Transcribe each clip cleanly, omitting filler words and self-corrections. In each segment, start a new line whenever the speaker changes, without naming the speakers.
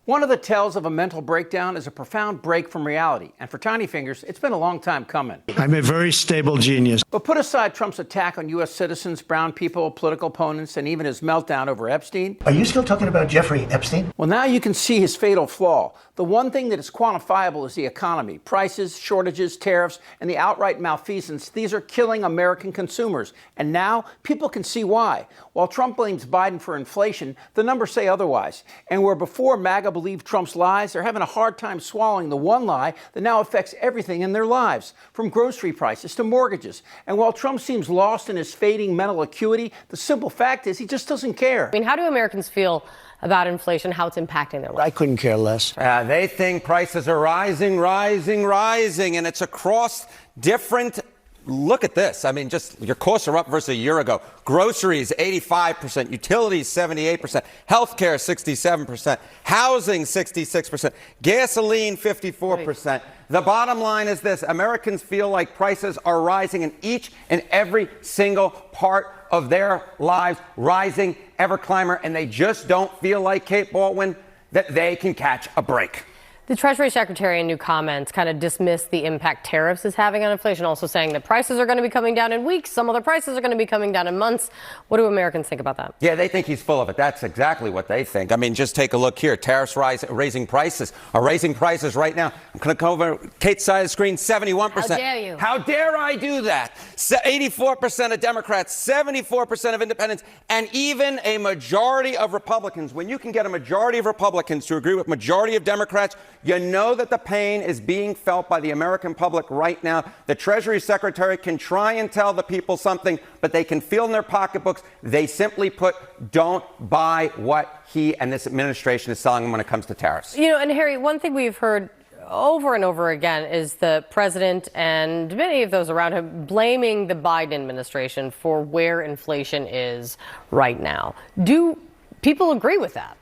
One of the tells of a mental breakdown is a profound break from reality. And for Tiny Fingers, it's been a long time coming.
I'm a very stable genius.
But put aside Trump's attack on U.S. citizens, brown people, political opponents, and even his meltdown over Epstein.
Are you still talking about Jeffrey Epstein?
Well, now you can see his fatal flaw. The one thing that is quantifiable is the economy. Prices, shortages, tariffs, and the outright malfeasance. These are killing American consumers. And now people can see why. While Trump blames Biden for inflation, the numbers say otherwise. And where before MAGA believed Trump's lies, they're having a hard time swallowing the one lie that now affects everything in their lives, from grocery prices to mortgages. And while Trump seems lost in his fading mental acuity, the simple fact is he just doesn't care.
I mean, how do Americans feel about inflation, how it's impacting their lives?
I couldn't care less.
They think prices are rising, and it's across different. Look at this. I mean, just your costs are up versus a year ago. Groceries, 85%. Utilities, 78%. Healthcare, 67%. Housing, 66%. Gasoline, 54%. The bottom line is this. Americans feel like prices are rising in each and every single part of their lives, rising ever climber, and they just don't feel like, Kate Baldwin, that they can catch a break.
The Treasury Secretary in new comments kind of dismissed the impact tariffs is having on inflation, also saying that prices are going to be coming down in weeks. Some other prices are going to be coming down in months. What do Americans think about that?
Yeah, they think he's full of it. That's exactly what they think. I mean, just take a look here. Tariffs raising prices right now. I'm going to come over Kate's side of the screen, 71%.
How dare you?
How dare I do that? 84% of Democrats, 74% of independents, and even a majority of Republicans. When you can get a majority of Republicans to agree with majority of Democrats, you know that the pain is being felt by the American public right now. The Treasury Secretary can try and tell the people something, but they can feel in their pocketbooks. They simply put, don't buy what he and this administration is selling them when it comes to tariffs.
You know, and Harry, one thing we've heard over and over again is the president and many of those around him blaming the Biden administration for where inflation is right now. Do people agree with that?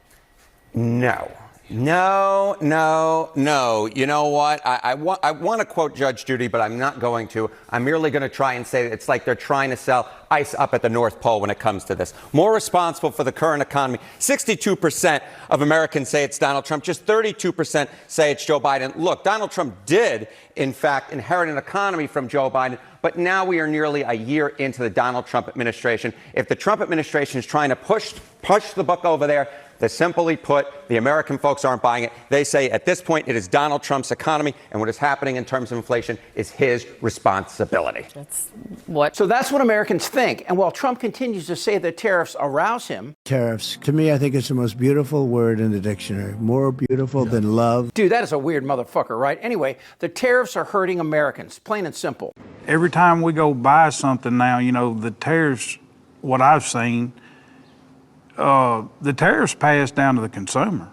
No. You know what? I want to quote Judge Judy, but I'm not going to. I'm merely going to try and say that it's like they're trying to sell ice up at the North Pole when it comes to this. More responsible for the current economy. 62% of Americans say it's Donald Trump. Just 32% say it's Joe Biden. Look, Donald Trump did, in fact, inherit an economy from Joe Biden. But now we are nearly a year into the Donald Trump administration. If the Trump administration is trying to push the buck over there, they simply put, the American folks aren't buying it. They say at this point it is Donald Trump's economy, and what is happening in terms of inflation is his responsibility.
So that's what Americans think. And while Trump continues to say that tariffs arouse him.
Tariffs. To me, I think it's the most beautiful word in the dictionary. More beautiful than love.
Dude, that is a weird motherfucker, right? Anyway, the tariffs are hurting Americans, plain and simple.
Every time we go buy something now, you know, the tariffs, what I've seen, the tariffs pass down to the consumer.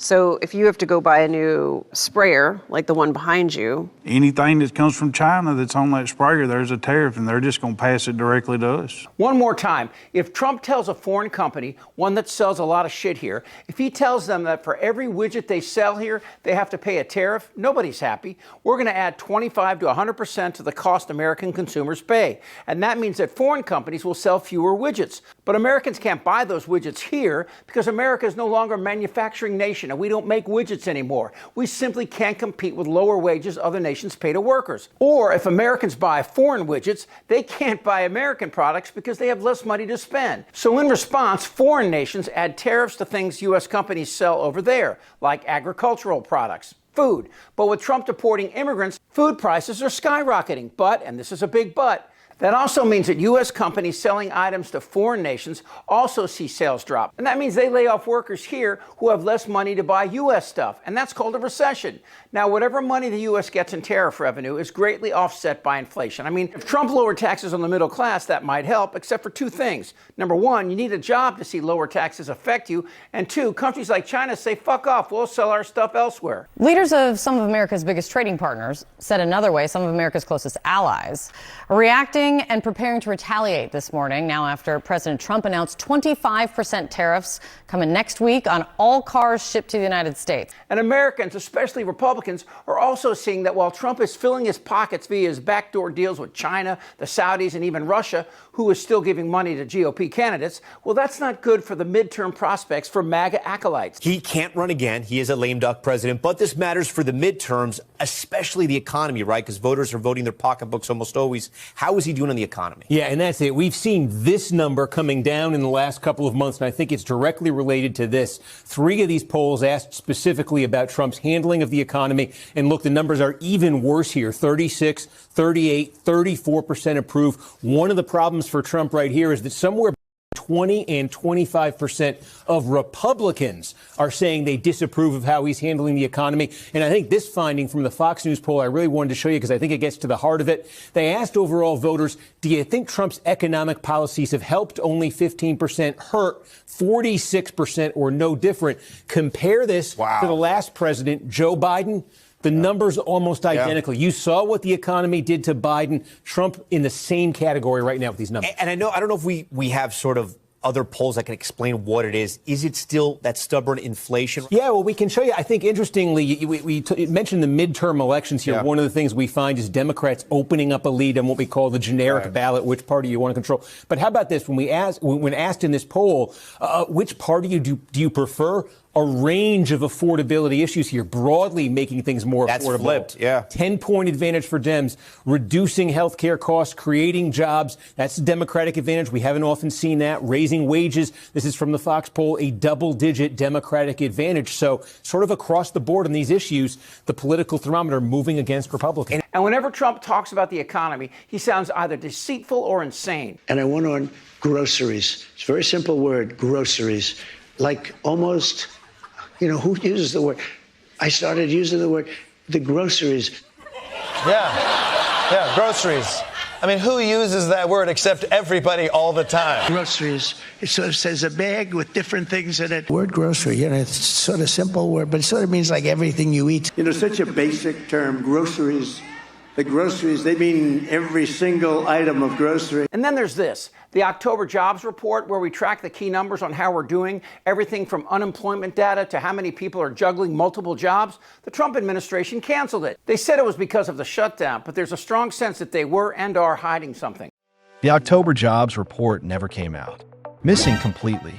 So if you have to go buy a new sprayer, like the one behind you.
Anything that comes from China that's on that sprayer, there's a tariff, and they're just going to pass it directly to us.
One more time. If Trump tells a foreign company, one that sells a lot of shit here, if he tells them that for every widget they sell here, they have to pay a tariff, nobody's happy. We're going to add 25 to 100% to the cost American consumers pay. And that means that foreign companies will sell fewer widgets. But Americans can't buy those widgets here because America is no longer a manufacturing nation. And we don't make widgets anymore. We simply can't compete with lower wages other nations pay to workers. Or if Americans buy foreign widgets, they can't buy American products because they have less money to spend. So in response, foreign nations add tariffs to things U.S. companies sell over there, like agricultural products, food. But with Trump deporting immigrants, food prices are skyrocketing. But, and this is a big but, that also means that U.S. companies selling items to foreign nations also see sales drop. And that means they lay off workers here who have less money to buy U.S. stuff. And that's called a recession. Now, whatever money the U.S. gets in tariff revenue is greatly offset by inflation. I mean, if Trump lowered taxes on the middle class, that might help, except for two things. Number one, you need a job to see lower taxes affect you. And two, countries like China say, fuck off, we'll sell our stuff elsewhere.
Leaders of some of America's biggest trading partners, said another way, some of America's closest allies, are reacting bracing and preparing to retaliate this morning, now after President Trump announced 25% tariffs coming next week on all cars shipped to the United States.
And Americans, especially Republicans, are also seeing that while Trump is filling his pockets via his backdoor deals with China, the Saudis, and even Russia, who is still giving money to GOP candidates, well, that's not good for the midterm prospects for MAGA acolytes.
He can't run again. He is a lame duck president, but this matters for the midterms, especially the economy, right? Because voters are voting their pocketbooks almost always. How is he doing on the economy?
Yeah, and that's it. We've seen this number coming down in the last couple of months, and I think it's directly related to this. 3 of these polls asked specifically about Trump's handling of the economy. And look, the numbers are even worse here. 36, 38, 34% approve. One of the problems for Trump right here is that somewhere 20 and 25% of Republicans are saying they disapprove of how he's handling the economy. And I think this finding from the Fox News poll I really wanted to show you because I think it gets to the heart of it. They asked overall voters, do you think Trump's economic policies have helped? Only 15%, hurt 46%, or no different. Compare this to the last president, Joe Biden. The numbers almost identical. You saw what the economy did to Biden. Trump in the same category right now with these numbers.
And I don't know if we have sort of other polls that can explain what it is. Is it still that stubborn inflation?
Yeah, well, we can show you. I think, interestingly, we mentioned the midterm elections here. Yeah. One of the things we find is Democrats opening up a lead on what we call the generic ballot, which party you want to control. But how about this? When asked in this poll, which party do you prefer? A range of affordability issues here, broadly making things more affordable.
That's flipped, yeah.
10-point advantage for Dems, reducing health care costs, creating jobs. That's a Democratic advantage. We haven't often seen that. Raising wages. This is from the Fox poll, a double-digit Democratic advantage. So sort of across the board on these issues, the political thermometer moving against Republicans.
And whenever Trump talks about the economy, he sounds either deceitful or insane.
And I went on groceries. It's a very simple word, groceries. Like almost... who uses the word? I started using the word, the groceries.
Yeah, groceries. I mean, who uses that word except everybody all the time?
Groceries. It sort of says a bag with different things in it. Word grocery, it's sort of simple word, but it sort of means like everything you eat.
Such a basic term, groceries. The groceries, they mean every single item of grocery.
And then there's this, the October jobs report, where we track the key numbers on how we're doing, everything from unemployment data to how many people are juggling multiple jobs. The Trump administration canceled it. They said it was because of the shutdown, but there's a strong sense that they were and are hiding something.
The October jobs report never came out, missing completely.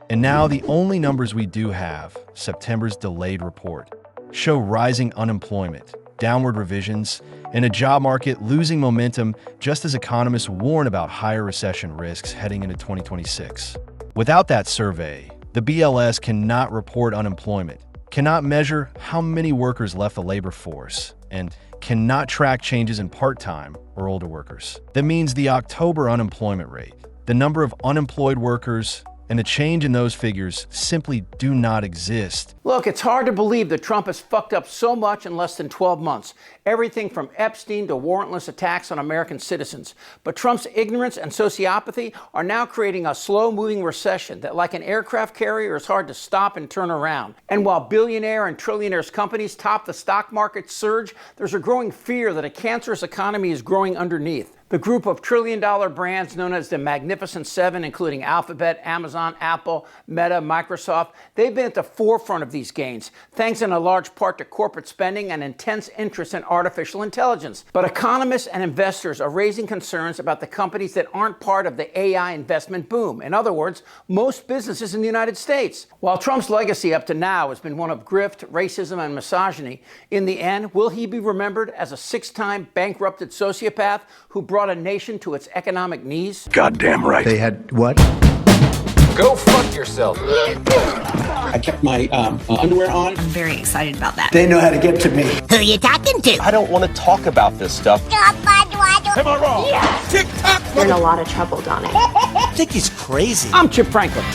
And now the only numbers we do have, September's delayed report, show rising unemployment, downward revisions, and a job market losing momentum just as economists warn about higher recession risks heading into 2026. Without that survey, the BLS cannot report unemployment, cannot measure how many workers left the labor force, and cannot track changes in part-time or older workers. That means the October unemployment rate, the number of unemployed workers, and the change in those figures simply do not exist.
Look, it's hard to believe that Trump has fucked up so much in less than 12 months. Everything from Epstein to warrantless attacks on American citizens. But Trump's ignorance and sociopathy are now creating a slow-moving recession that, like an aircraft carrier, is hard to stop and turn around. And while billionaire and trillionaires companies top the stock market surge, there's a growing fear that a cancerous economy is growing underneath. The group of trillion-dollar brands known as the Magnificent Seven, including Alphabet, Amazon, Apple, Meta, Microsoft, they've been at the forefront of these gains, thanks in a large part to corporate spending and intense interest in artificial intelligence. But economists and investors are raising concerns about the companies that aren't part of the AI investment boom. In other words, most businesses in the United States. While Trump's legacy up to now has been one of grift, racism, and misogyny, in the end, will he be remembered as a 6-time bankrupted sociopath who brought a nation to its economic knees?
Goddamn right. They had what?
Go fuck yourself.
I kept my underwear on.
I'm very excited about that.
They know how to get to me.
Who are you talking to?
I don't want to talk about this stuff.
Am I wrong?
Yes.
TikTok.
You're in a lot of trouble, Donnie.
I think he's crazy.
I'm Chip Franklin.